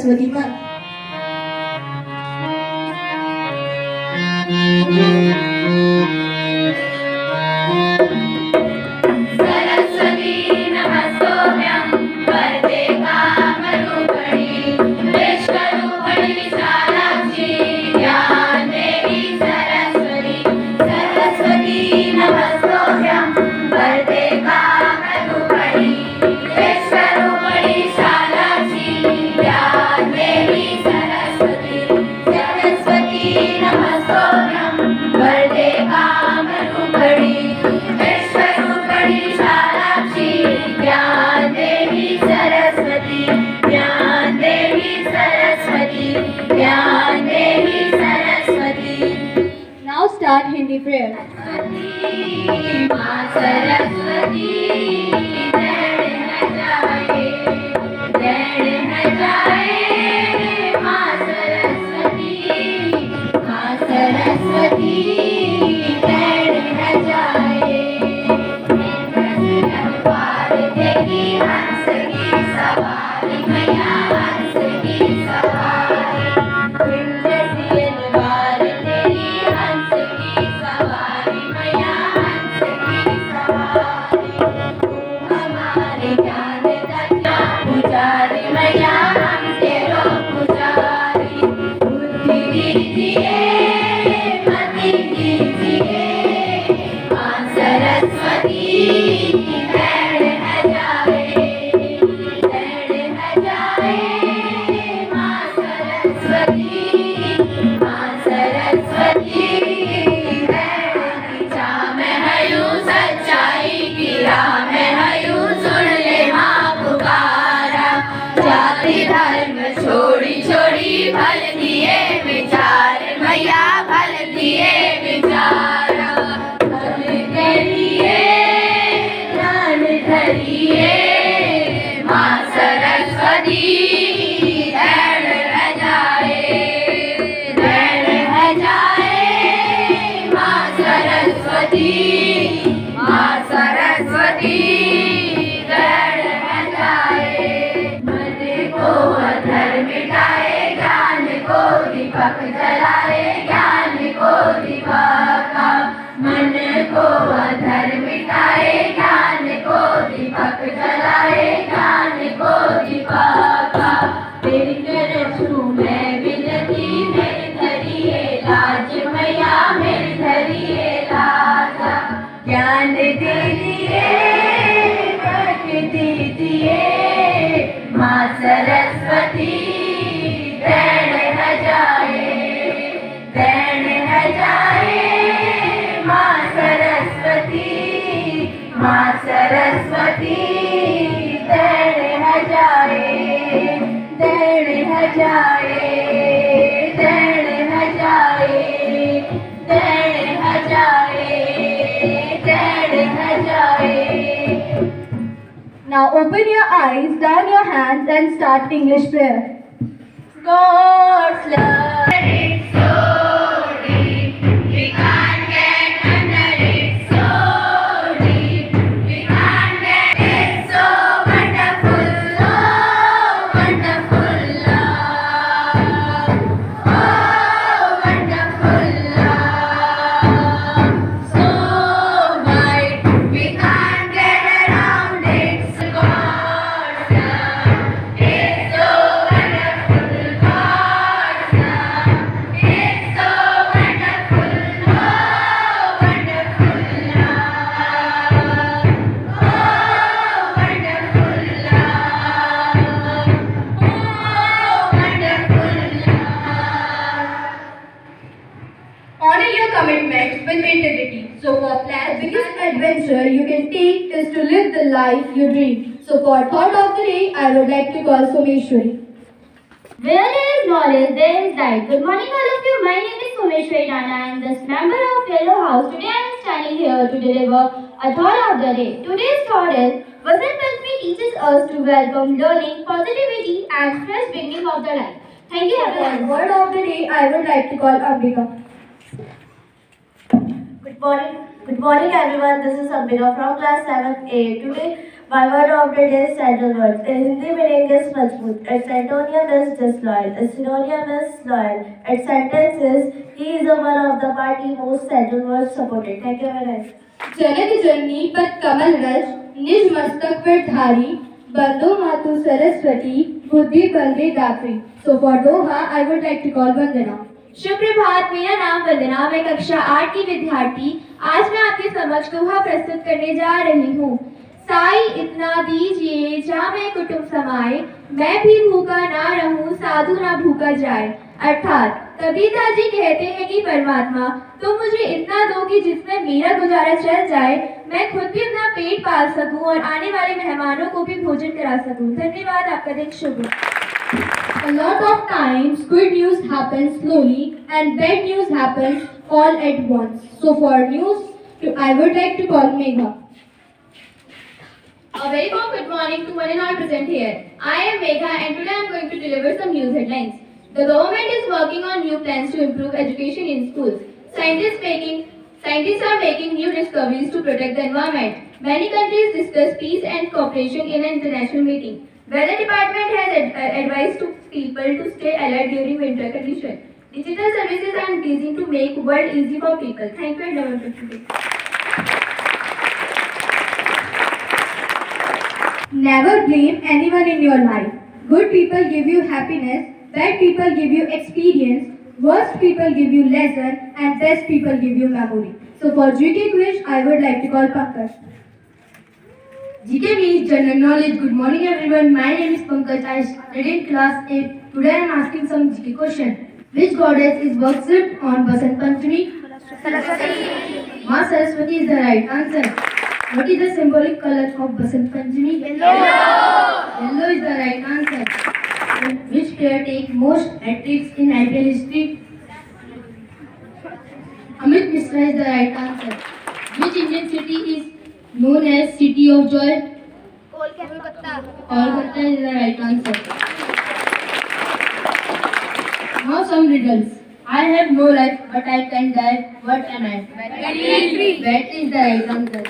Saraswati month. Saraswati नमस्तोऽभ्यं वरदे कामरूपिणि विश्वरूपिणि शालाक्षि ज्ञान देवी सरस्वती सरस्वती नमस्तोऽभ्यं वरदे कामरूपिणि विश्वरूपिणि शालाक्षि ज्ञान देवी सरस्वती सरस्वती नमस्तोऽभ्यं वरदे कामरूपिणि विश्वरूपिणि शालाक्षि ज्ञान देवी सरस्वती ज्ञान देवी सरस्वती ज्ञान देवी Saraswati. Now start Hindi prayer. माँ सरस्वती दैण है जाए माँ सरस्वती दैण है जाए पार देगी हंस की सवारी मैया हंस की सवारी बार तेरी हंस की सवारी मैया हंस की सवारी तू हमारे ज्ञान दाता पुजारी मैया हम तेरो पुजारी बुद्धि दीजिए मति दीजिए माँ सरस्वती दैण है जाए माँ सरस्वती दैण में हयूं सच्चाई की राह में हयूं सुन ले माँ पुकारा जाति धर्म छोड़ी छोड़ी भल दिए विचार मैया भल दिए विचारा भल के लिए ध्यान धरिए माँ सरस्वती दैण है जाए माँ सरस्वती दैण है जाए मन को अधर मिटाए ज्ञान को दीपक जलाए ज्ञान को दीपक मन को अधर मिटाए ज्ञान को दीपक जलाए ज्ञान को दीपक तेरी करछू मैं विनती मेरी धरिए लाज मैया मेरी धरिए लाज ज्ञान दीजिए बरक दीजिए माँ सरस्वती दैण है जाए माँ सरस्वती दैण है जाए दैण है जाए दैण है जाए दैण है जाए दैण है जाए। Now open your eyes, turn your hands and start English prayer. God's love is so deep, we can't get under it. So deep, we can't get it. So wonderful, oh wonderful love, oh wonderful love. So wide, we can't get around it. God's love is so wonderful. God's love is so wonderful. Oh wonderful love, oh wonderful love, oh wonderful love. Honor your commitments with integrity. So for plans, biggest adventure you can take is to live the life you dream. So for thought of the day, I would like to call Someshwari. Where there is knowledge, there is light. Good morning, all of you. My name is Someshwari Rana. I am the member of Yellow House. Today I am standing here to deliver a thought of the day. Today's thought is, Vasant Panchami teaches us to welcome learning, positivity and fresh beginning of the life. Thank you, For everyone. word of the day, I would like to call Ambika. Good morning everyone. This is Ambika from class 7th A. Today My word of the day is sandalwood. The Hindi meaning is mazboot. Its antonym is disloyal. Its synonym is loyal. Its sentence is he is a one of the party most sandalwood supported. Thank you very much. जनक जननी पद कमल रज निज मस्तक पर धारी बंदो मातु सरस्वती बुद्धि बलदे दात्री. So for Doha, I would like to call Vandana. शुभ प्रभात, मेरा नाम वंदना, मैं कक्षा 8 की विद्यार्थी। आज मैं आपके समक्ष दोहा प्रस्तुत करने जा रही हूँ। साई इतना दीजिए जा मैं कुटुंब समाए, मैं भी भूखा ना रहूं साधु ना भूखा जाए। अर्थात कबीर जी कहते हैं कि परमात्मा तुम मुझे इतना दो कि जिसमें मेरा गुजारा चल जाए, मैं खुद भी अपना पेट पाल सकूं और आने वाले मेहमानों को भी भोजन करा सकूं। धन्यवाद, आपका दिन शुभ हो। A lot of times, good news happens slowly and bad news happens all at once. So for news, I would like to call Megha. A very warm good morning to one and all present here. I am Megha and today I am going to deliver some news headlines. The government is working on new plans to improve education in schools. Scientists are making new discoveries to protect the environment. Many countries discuss peace and cooperation in an international meeting. Weather department has advised to people to stay alert during winter conditions. Digital services are increasing to make world easy for people. Thank you and have a good day. Never blame anyone in your life. Good people give you happiness, bad people give you experience, worst people give you lesson, and best people give you memory. So for GK quiz, I would like to call Pankaj. GK means general knowledge. Good morning everyone. My name is Pankaj. I studied in class 8. Today I am asking some GK question. Which goddess is worshipped on Basant Panchami? Saraswati. Ma Saraswati is the right answer. What is the symbolic color of Basant Panchami? Yellow. Yellow is the right answer. Which player takes most hat-tricks in IPL history? Amit Mishra is the right answer. Which Indian city is known as City of Joy? Kolkata. Kolkata is the right answer. Now some riddles. I have no life, but I can die. What am I? Battery. Battery is the right answer.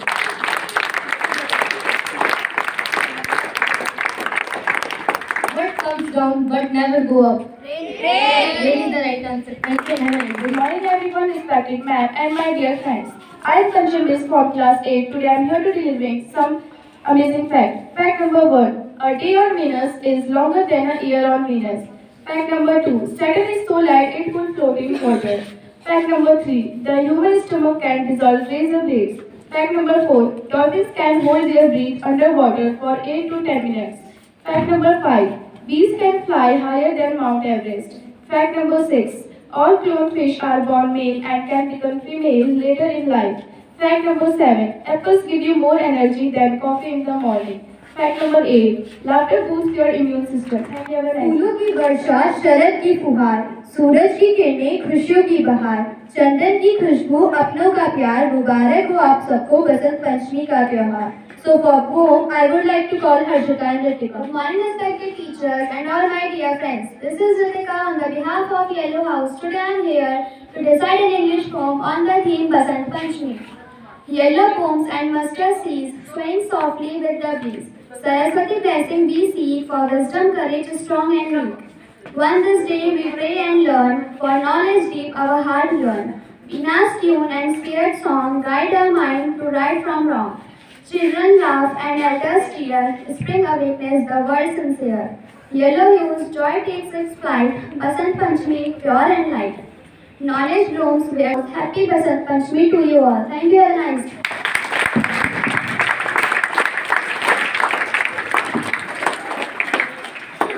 What comes down but never go up? Rain. Rain is the right answer. Thank you. Good morning everyone, respected ma'am and my dear friends. I am Kanchan Miss from class 8. Today I am here to delivering some amazing fact. Fact number 1. A day on Venus is longer than a year on Venus. Fact number 2. Saturn is so light it will float in water. Fact number 3. The human stomach can dissolve razor blades. Fact number 4. Dolphins can hold their breath underwater for 8 to 10 minutes. Fact number 5. Bees can fly higher than Mount Everest. Fact number 6. All cloned fish are born male and can become female later in life. Fact number 7. Apples give you more energy than coffee in the morning. Fact number 8. Laughter boosts your immune system. Thank you very much. फूलों की वर्षा, शरद की फुहार, सूरज की किरणें, खुशियों की बहार, चंदन की खुशबू, अपनों का प्यार, मुबारक हो आप सबको बसंत पंचमी का त्योहार. So for poem, I would like to call Harshita and Ritika. Good morning, respected teachers and all my dear friends. This is Ritika on the behalf of Yellow House. Today I am here to decide an English poem on the theme Basant Panchami. Yellow poems and mustard seeds swaying softly with the breeze. Saraswati blessing we seek for wisdom, courage, strong and weak. One this day we pray and learn, for knowledge deep our heart yearn. Vina's tune and spirit song guide our mind to right from wrong. Children laugh and elders cheer, spring awakens the world sincere. Yellow hues, joy takes its flight, Basant Panchami, pure and light. Knowledge blooms where happy Basant Panchami to you all. Thank you very much.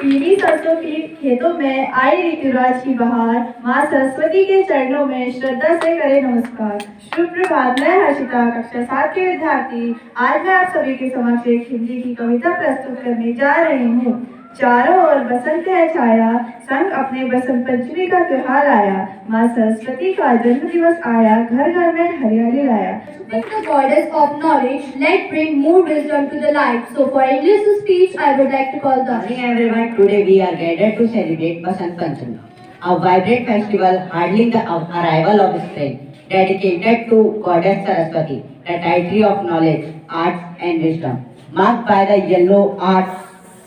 पीली सरसों की खेतों में आई ऋतुराज की बहार, माँ सरस्वती के चरणों में श्रद्धा से करे नमस्कार। शुभ प्रभात, मैं हर्षिता कक्षा 7 के विद्यार्थी। आज मैं आप सभी के समक्ष एक हिंदी की कविता प्रस्तुत करने जा रही हूँ। चारों ओर बसंत है छाया, संग अपने बसंत पंचमी का त्योहार आया। माँ सरस्वती का जन्म दिवस आया, घर घर में हरियाली लाया। With the goddess of knowledge, let bring more wisdom to the light. So for English to speech, I would like to call Good the morning everyone. Today we are gathered to celebrate Basant Panchami, a vibrant festival heralding the arrival of spring, dedicated to Goddess Saraswati, the deity of knowledge, arts and wisdom. marked by the yellow art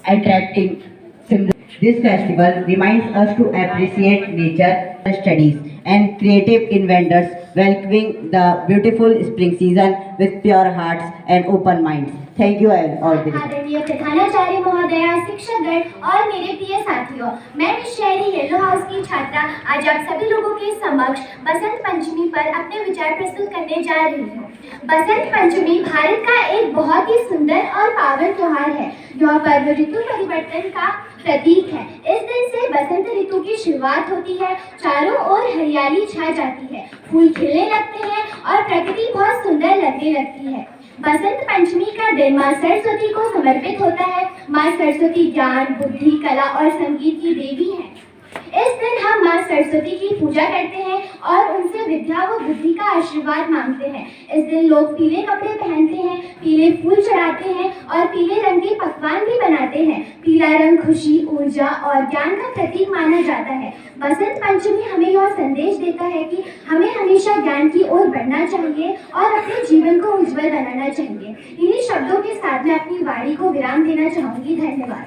attracting symbols. This festival reminds us to appreciate nature, studies, and creative inventors, welcoming the beautiful spring season with pure hearts and open minds. Thank you all. आदरणीय प्रधानाचार्य महोदया, शिक्षकगण और मेरे प्रिय साथियों, मैं miss शहरी yellow house की छात्रा आज आप सभी लोगों के समक्ष बसंत पंचमी पर अपने विचार प्रस्तुत करने जा रही हूँ। बसंत पंचमी भारत का एक बहुत ही सुंदर और पावन त्योहार है। यह पर्व ऋतु परिवर्तन का प्रतीक है। इस दिन से बसंत ऋतु की शुरुआत होती है, चारों ओर हरियाली छा जाती है, फूल खिलने लगते हैं और प्रकृति बहुत सुंदर लगने लगती है। बसंत पंचमी का दिन माँ सरस्वती को समर्पित होता है। माँ सरस्वती ज्ञान, बुद्धि, कला और संगीत की देवी हैं। इस दिन हम माँ सरस्वती की पूजा करते हैं और उनसे विद्या व बुद्धि का आशीर्वाद मांगते हैं। इस दिन लोग पीले कपड़े पहनते हैं, पीले फूल चढ़ाते हैं और पीले रंग के पकवान भी बनाते हैं। पीला रंग खुशी, ऊर्जा और ज्ञान का प्रतीक माना जाता है। बसंत पंचमी हमें यह संदेश देता है कि हमें हमेशा ज्ञान की ओर बढ़ना चाहिए और अपने जीवन को उज्जवल बनाना चाहिए। इन्हीं शब्दों के साथ मैं अपनी वाणी को विराम देना चाहूंगी। धन्यवाद।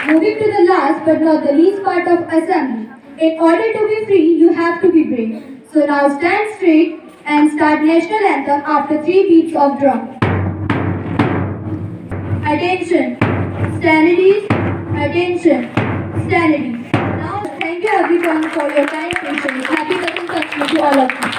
Moving to the last but not the least part of assembly. In order to be free, you have to be brave. So now stand straight and start national anthem after 3 beats of drum. Attention, standardies, attention, standardies. Now thank you everyone for your kind patience. Happy Basant Panchami to all of you.